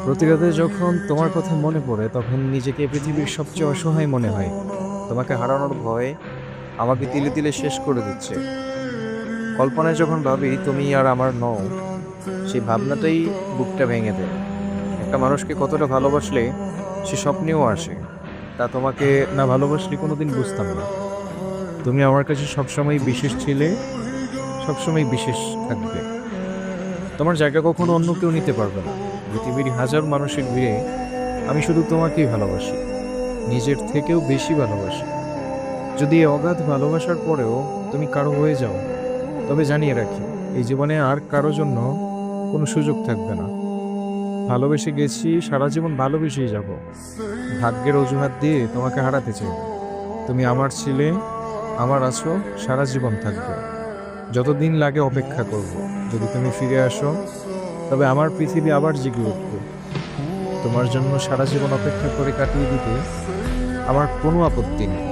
প্রতি রাতে যখন তোমার কথা মনে পড়ে তখন নিজেকে পৃথিবীর সবচেয়ে অসহায় মনে হয়। তোমাকে হারানোর ভয় আমাকে তিলে তিলে শেষ করে দিচ্ছে। কল্পনায় যখন ভাবি তুমি আর আমার নও, সেই ভাবনাটাই বুকটা ভেঙে দেয়। একটা মানুষকে কতটা ভালোবাসলে সে স্বপ্নেও আসে, তা তোমাকে না ভালোবাসলে কোনোদিন বুঝতাম না। তুমি আমার কাছে সবসময় বিশেষ ছিলে, সবসময় বিশেষ থাকবে। তোমার জায়গা কখনো অন্য কেউ নিতে পারবে না। পৃথিবীর হাজার মানুষের ভিড়ে আমি শুধু তোমাকেই ভালোবাসি, নিজের থেকেও বেশি ভালোবাসি। যদি এই অগাধ ভালোবাসার পরেও তুমি কারো হয়ে যাও, তবে জানিয়ে রাখি, এই জীবনে আর কারো জন্য কোনো সুযোগ থাকবে না। ভালোবেসে গেছি, সারা জীবন ভালোবেসেই যাব। ভাগ্যের অজুহাত দিয়ে তোমাকে হারাতে চাই না। তুমি আমার ছিলে, আমার আছো, সারা জীবন থাকবে। যতদিন লাগে অপেক্ষা করব। যদি তুমি ফিরে আসো, তবে আমার পৃথিবী আবার জেগে উঠবে। তোমার জন্য সারা জীবন অপেক্ষা করে কাটিয়ে দিতে আমার কোনো আপত্তি নেই।